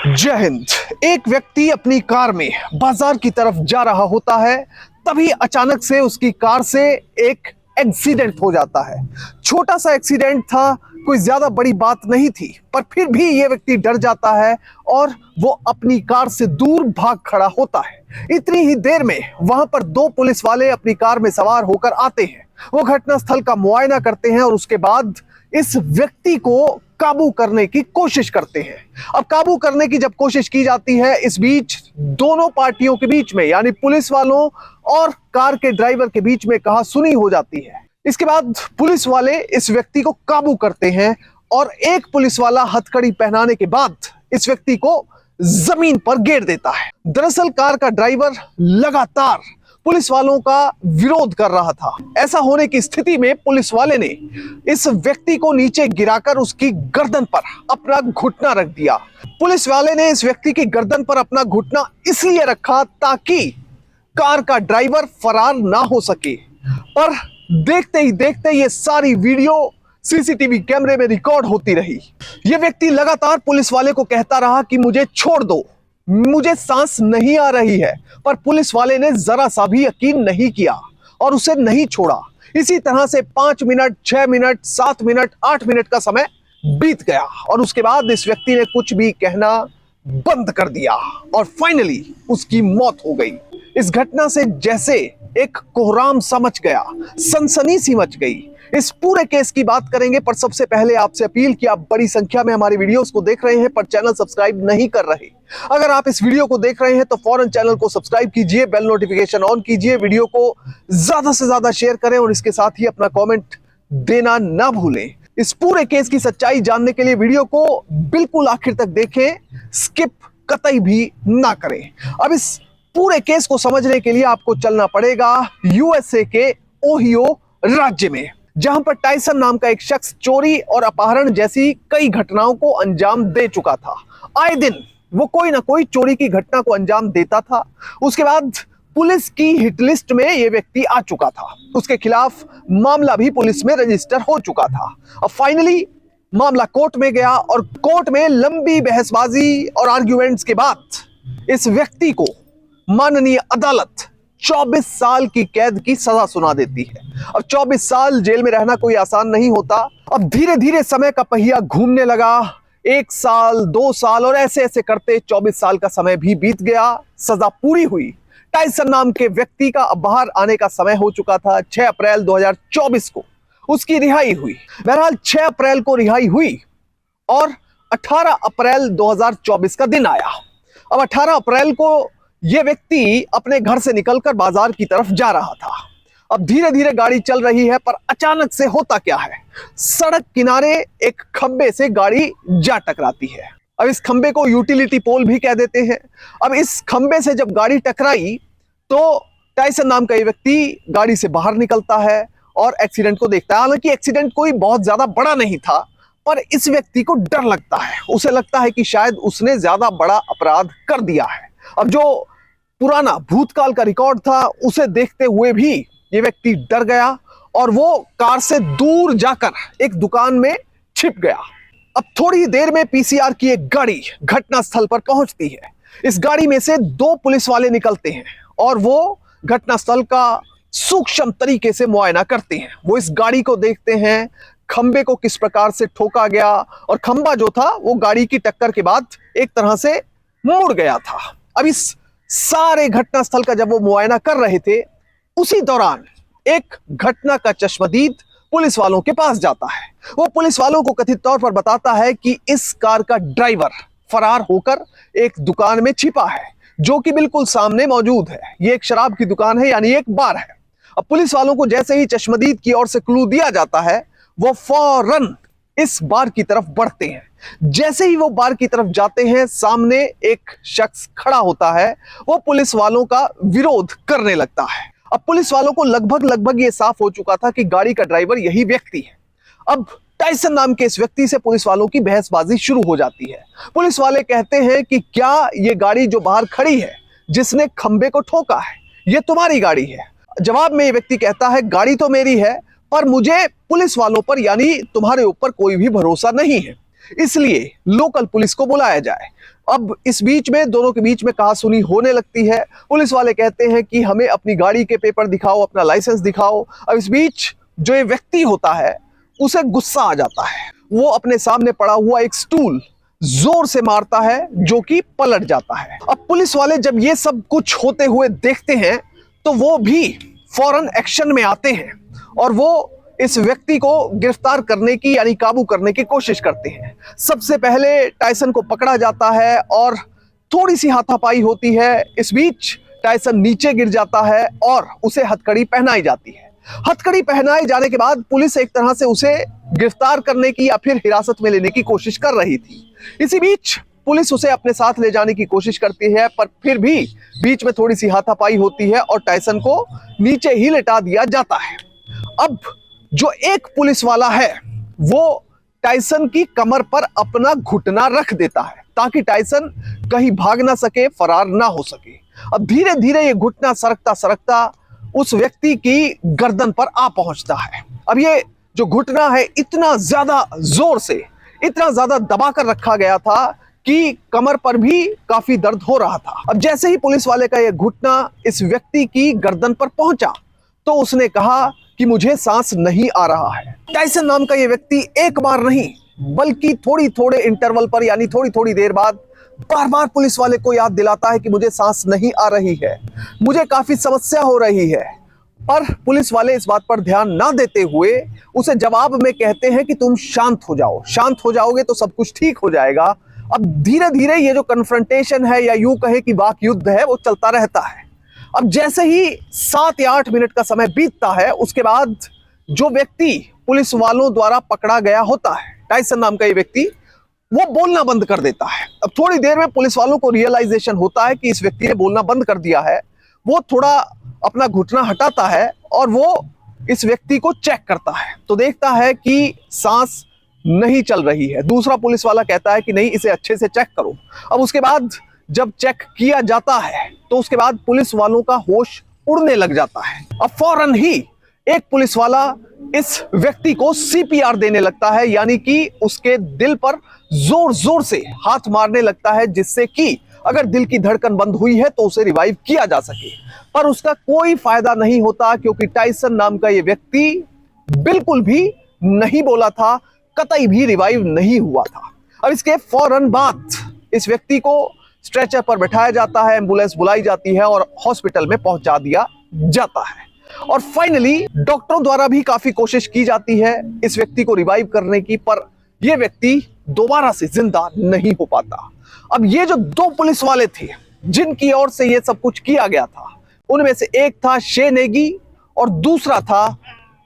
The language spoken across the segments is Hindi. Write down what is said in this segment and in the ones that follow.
जय हिंद। एक व्यक्ति अपनी कार में बाजार की तरफ जा रहा होता है, तभी अचानक से उसकी कार से एक एक्सीडेंट हो जाता है। छोटा सा एक्सीडेंट था, कोई ज्यादा बड़ी बात नहीं थी, पर फिर भी यह व्यक्ति डर जाता है और वो अपनी कार से दूर भाग खड़ा होता है। इतनी ही देर में वहां पर दो पुलिस वाले अपनी कार में सवार होकर आते हैं। वो घटनास्थल का मुआयना करते हैं और उसके बाद इस व्यक्ति को काबू करने की कोशिश करते हैं। अब काबू करने की जब कोशिश की जाती है, इस बीच दोनों पार्टियों के बीच में यानी पुलिस वालों और कार के ड्राइवर के बीच में कहासुनी हो जाती है। इसके बाद पुलिस वाले इस व्यक्ति को काबू करते हैं और एक पुलिस वाला हथकड़ी पहनाने के बाद इस व्यक्ति को जमीन पर गिर देता है। दरअसल कार का ड्राइवर लगातार पुलिस वालों का विरोध कर रहा था। ऐसा होने की स्थिति में पुलिस वाले ने इस व्यक्ति को नीचे गिराकर उसकी गर्दन पर अपना घुटना रख दिया। पुलिस वाले ने इस व्यक्ति की गर्दन पर अपना घुटना इसलिए रखा ताकि कार का ड्राइवर फरार ना हो सके। पर देखते ही देखते ये सारी वीडियो सीसीटीवी कैमरे में रिकॉर्ड होती रही। यह व्यक्ति लगातार पुलिस वाले को कहता रहा कि मुझे छोड़ दो, मुझे सांस नहीं आ रही है, पर पुलिस वाले ने जरा सा भी यकीन नहीं किया और उसे नहीं छोड़ा। इसी तरह से 5 मिनट, 6 मिनट, 7 मिनट, 8 मिनट का समय बीत गया और उसके बाद इस व्यक्ति ने कुछ भी कहना बंद कर दिया और फाइनली उसकी मौत हो गई। इस घटना से जैसे एक कोहराम सा मच गया, सनसनी सी मच गई। इस पूरे केस की बात करेंगे, पर सबसे पहले आपसे अपील कि आप बड़ी संख्या में हमारी वीडियोस को देख रहे हैं पर चैनल सब्सक्राइब नहीं कर रहे। अगर आप इस वीडियो को देख रहे हैं तो फौरन चैनल को सब्सक्राइब कीजिए, बेल नोटिफिकेशन ऑन कीजिए, वीडियो को ज्यादा से ज्यादा शेयर करें और इसके साथ ही अपना कमेंट देना ना भूलें। इस पूरे केस की सच्चाई जानने के लिए वीडियो को बिल्कुल आखिर तक देखें, स्किप कतई भी ना करें। अब इस पूरे केस को समझने के लिए आपको चलना पड़ेगा यूएसए के ओहियो राज्य में, जहां पर टायसन नाम का एक शख्स चोरी और अपहरण जैसी कई घटनाओं को अंजाम दे चुका था। आए दिन वो कोई ना कोई चोरी की घटना को अंजाम देता था। उसके बाद पुलिस की हिट लिस्ट में यह व्यक्ति आ चुका था। उसके खिलाफ मामला भी पुलिस में रजिस्टर हो चुका था। अब फाइनली मामला कोर्ट में गया और कोर्ट में लंबी बहसबाजी और आर्ग्यूमेंट्स के बाद इस व्यक्ति को माननीय अदालत 24 साल की कैद की सजा सुना देती है। अब 24 साल जेल में रहना कोई आसान नहीं होता। अब धीरे धीरे समय का पहिया घूमने लगा। 1 साल, 2 साल और ऐसे ऐसे करते 24 साल का समय भी बीत गया। सजा पूरी हुई। टायसन नाम के व्यक्ति का अब बाहर आने का समय हो चुका था। 6 अप्रैल 2024 को उसकी रिहाई हुई। बहरहाल 6 अप्रैल को रिहाई हुई और 18 अप्रैल 2024 का दिन आया। अब 18 अप्रैल को यह व्यक्ति अपने घर से निकलकर बाजार की तरफ जा रहा था। अब धीरे धीरे गाड़ी चल रही है, पर अचानक से होता क्या है, सड़क किनारे एक खंबे से गाड़ी जा टकराती है। अब इस खंबे को यूटिलिटी पोल भी कह देते हैं। अब इस खंबे से जब गाड़ी टकराई तो टायसन नाम का ये व्यक्ति गाड़ी से बाहर निकलता है और एक्सीडेंट को देखता है। हालांकि एक्सीडेंट कोई बहुत ज्यादा बड़ा नहीं था, पर इस व्यक्ति को डर लगता है। उसे लगता है कि शायद उसने ज्यादा बड़ा अपराध कर दिया है। अब जो पुराना भूतकाल का रिकॉर्ड था उसे देखते हुए भी ये व्यक्ति डर गया और वो कार से दूर जाकर एक दुकान में छिप गया। अब थोड़ी देर में पीसीआर की एक गाड़ी घटनास्थल पर पहुंचती है। इस गाड़ी में से 2 पुलिस वाले निकलते हैं और वो घटनास्थल का सूक्ष्म तरीके से मुआयना करते हैं। वो इस गाड़ी को देखते हैं, खंबे को किस प्रकार से ठोका गया और खंबा जो था वो गाड़ी की टक्कर के बाद एक तरह से मुड़ गया था। अब इस सारे घटनास्थल का जब वो मुआयना कर रहे थे, उसी दौरान एक घटना का चश्मदीद पुलिस वालों के पास जाता है। वो पुलिस वालों को कथित तौर पर बताता है कि इस कार का ड्राइवर फरार होकर एक दुकान में छिपा है, जो कि बिल्कुल सामने मौजूद है। ये एक शराब की दुकान है, यानी एक बार है। अब पुलिस वालों को जैसे ही चश्मदीद की ओर से क्लू दिया जाता है, वो फौरन इस बार की तरफ बढ़ते हैं। जैसे ही वो बार की तरफ जाते हैं, सामने एक शख्स खड़ा होता है। वो पुलिस वालों का विरोध करने लगता है। अब पुलिस वालों को लगभग ये साफ हो चुका था कि गाड़ी का ड्राइवर यही व्यक्ति है। अब टायसन नाम के इस व्यक्ति से पुलिस वालों की बहसबाजी शुरू हो जाती है। पुलिस वाले कहते हैं कि क्या ये गाड़ी जो बाहर खड़ी है, जिसने खंबे को ठोका है, ये तुम्हारी गाड़ी है? जवाब में ये व्यक्ति कहता है, गाड़ी तो मेरी है, पर मुझे पुलिस वालों पर यानी तुम्हारे ऊपर कोई भी भरोसा नहीं है, इसलिए लोकल पुलिस को बुलाया जाए। अब इस बीच में दोनों के बीच में कहासुनी होने लगती है। पुलिस वाले कहते हैं कि हमें अपनी गाड़ी के पेपर दिखाओ, अपना लाइसेंस दिखाओ। अब इस बीच जो ये व्यक्ति होता है उसे गुस्सा आ जाता है। वो अपने सामने पड़ा हुआ एक स्टूल जोर से मारता है जो कि पलट जाता है। अब पुलिस वाले जब ये सब कुछ होते हुए देखते हैं तो वो भी फौरन एक्शन में आते हैं और वो इस व्यक्ति को गिरफ्तार करने की यानी काबू करने की कोशिश करते हैं। सबसे पहले टायसन को पकड़ा जाता है और थोड़ी सी हाथापाई होती है। इस बीच टायसन नीचे गिर जाता है और उसे हथकड़ी पहनाई जाती है। हथकड़ी पहनाए जाने के बाद पुलिस एक तरह से उसे गिरफ्तार करने की या फिर हिरासत में लेने की कोशिश कर रही थी। इसी बीच पुलिस उसे अपने साथ ले जाने की कोशिश करती है, पर फिर भी बीच में थोड़ी सी हाथापाई होती है और टायसन को नीचे ही लेटा दिया जाता है। अब जो एक पुलिस वाला है वो टायसन की कमर पर अपना घुटना रख देता है ताकि टायसन कहीं भाग ना सके, फरार ना हो सके। अब धीरे धीरे ये घुटना सरकता सरकता उस व्यक्ति की गर्दन पर आ पहुंचता है। अब ये जो घुटना है इतना ज्यादा जोर से, इतना ज्यादा दबाकर रखा गया था कि कमर पर भी काफी दर्द हो रहा था। अब जैसे ही पुलिस वाले का यह घुटना इस व्यक्ति की गर्दन पर पहुंचा तो उसने कहा कि मुझे सांस नहीं आ रहा है। टायसन नाम का यह व्यक्ति एक बार नहीं बल्कि थोड़ी थोड़े इंटरवल पर यानी थोड़ी थोड़ी देर बाद बार बार पुलिस वाले को याद दिलाता है कि मुझे सांस नहीं आ रही है, मुझे काफी समस्या हो रही है। पर पुलिस वाले इस बात पर ध्यान ना देते हुए उसे जवाब में कहते हैं कि तुम शांत हो जाओ, शांत हो जाओगे तो सब कुछ ठीक हो जाएगा। अब धीरे धीरे ये जो कन्फ्रंटेशन है या यूं कहे कि वाक युद्ध है वो चलता रहता है। अब जैसे ही 7 या 8 मिनट का समय बीतता है उसके बाद जो व्यक्ति पुलिस वालों द्वारा पकड़ा गया होता है, टायसन नाम का ये व्यक्ति, वो बोलना बंद कर देता है। अब थोड़ी देर में पुलिस वालों को रियलाइजेशन होता है कि इस व्यक्ति ने बोलना बंद कर दिया है। वो थोड़ा अपना घुटना हटाता है और वो इस व्यक्ति को चेक करता है तो देखता है कि सांस नहीं चल रही है। दूसरा पुलिस वाला कहता है कि नहीं, इसे अच्छे से चेक करो। अब उसके बाद जब चेक किया जाता है तो उसके बाद पुलिस वालों का होश उड़ने लग जाता है। अब फौरन ही एक पुलिस वाला इस व्यक्ति को सीपीआर देने लगता है, यानी कि उसके दिल पर जोर जोर से हाथ मारने लगता है जिससे कि अगर दिल की धड़कन बंद हुई है तो उसे रिवाइव किया जा सके। पर उसका कोई फायदा नहीं होता क्योंकि टायसन नाम का यह व्यक्ति बिल्कुल भी नहीं बोला था, कतई भी रिवाइव नहीं हुआ था। अब इसके फौरन बाद इस व्यक्ति को स्ट्रेचर पर बैठाया जाता है, एम्बुलेंस बुलाई जाती है और हॉस्पिटल में पहुंचा दिया जाता है। और फाइनली डॉक्टरों द्वारा भी काफी कोशिश की जाती है इस व्यक्ति को रिवाइव करने की, पर यह व्यक्ति दोबारा से जिंदा नहीं हो पाता। अब ये जो 2 पुलिस वाले थे जिनकी ओर से ये सब कुछ किया गया था, उनमें से एक था शे नेगी और दूसरा था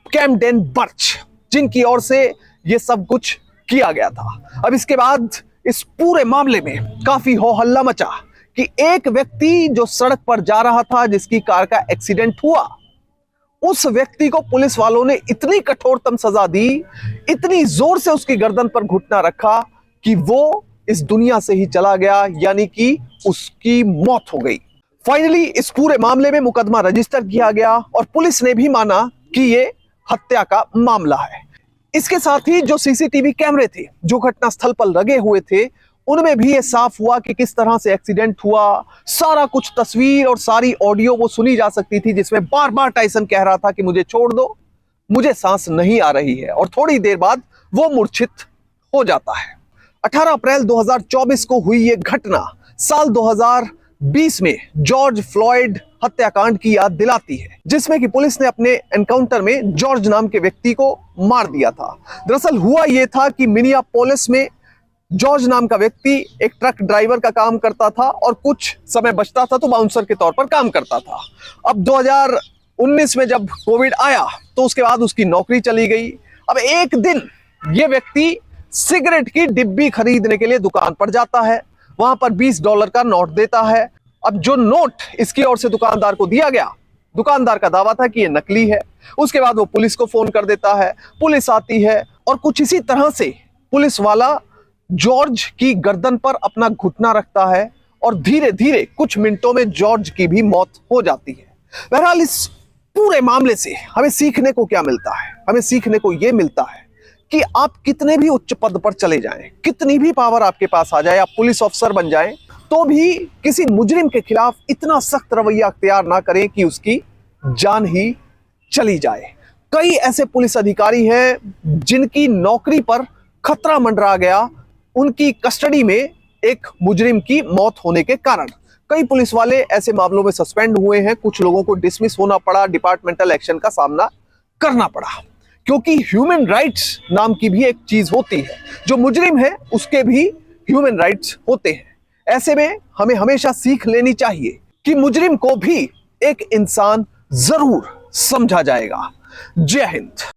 कैमडेन बर्च, जिनकी ओर से ये सब कुछ किया गया था। अब इसके बाद इस पूरे मामले में काफी हो हल्ला मचा कि एक व्यक्ति जो सड़क पर जा रहा था, जिसकी कार का एक्सीडेंट हुआ, उस व्यक्ति को पुलिस वालों ने इतनी कठोरतम सजा दी, इतनी जोर से उसकी गर्दन पर घुटना रखा कि वो इस दुनिया से ही चला गया, यानी कि उसकी मौत हो गई। फाइनली इस पूरे मामले में मुकदमा रजिस्टर किया गया और पुलिस ने भी माना कि ये हत्या का मामला है। इसके साथ ही जो सीसीटीवी कैमरे थे जो घटनास्थल पर लगे हुए थे, उनमें भी ये साफ हुआ कि किस तरह से एक्सीडेंट हुआ। सारा कुछ तस्वीर और सारी ऑडियो वो सुनी जा सकती थी, जिसमें बार बार टायसन कह रहा था कि मुझे छोड़ दो, मुझे सांस नहीं आ रही है, और थोड़ी देर बाद वो मूर्छित हो जाता है। 18 अप्रैल 2024 को हुई ये घटना साल 2020 में जॉर्ज फ्लॉयड हत्याकांड की याद दिलाती है, जिसमें कि पुलिस ने अपने एनकाउंटर में जॉर्ज नाम के व्यक्ति को मार दिया था। दरअसल हुआ यह था कि मिनियापोलिस में जॉर्ज नाम का व्यक्ति एक ट्रक ड्राइवर का काम करता था और कुछ समय बचता था तो बाउंसर के तौर पर काम करता था। अब 2019 में जब कोविड आया तो उसके बाद उसकी नौकरी चली गई। अब एक दिन ये व्यक्ति सिगरेट की डिब्बी खरीदने के लिए दुकान पर जाता है, वहां पर $20 का नोट देता है। अब जो नोट इसकी ओर से दुकानदार को दिया गया, दुकानदार का दावा था कि ये नकली है। उसके बाद वो पुलिस को फोन कर देता है, पुलिस आती है और कुछ इसी तरह से पुलिस वाला जॉर्ज की गर्दन पर अपना घुटना रखता है और धीरे धीरे कुछ मिनटों में जॉर्ज की भी मौत हो जाती है। बहरहाल इस पूरे मामले से हमें सीखने को क्या मिलता है? हमें सीखने को यह मिलता है कि आप कितने भी उच्च पद पर चले जाएं, कितनी भी पावर आपके पास आ जाए, आप पुलिस ऑफिसर बन जाएं, तो भी किसी मुजरिम के खिलाफ इतना सख्त रवैया अख्तियार ना करें कि उसकी जान ही चली जाए। कई ऐसे पुलिस अधिकारी हैं जिनकी नौकरी पर खतरा मंडरा गया उनकी कस्टडी में एक मुजरिम की मौत होने के कारण। कई पुलिस वाले ऐसे मामलों में सस्पेंड हुए हैं, कुछ लोगों को डिसमिस होना पड़ा, डिपार्टमेंटल एक्शन का सामना करना पड़ा, क्योंकि ह्यूमन राइट्स नाम की भी एक चीज होती है। जो मुजरिम है उसके भी ह्यूमन राइट्स होते हैं। ऐसे में हमें हमेशा सीख लेनी चाहिए कि मुजरिम को भी एक इंसान जरूर समझा जाएगा। जय हिंद।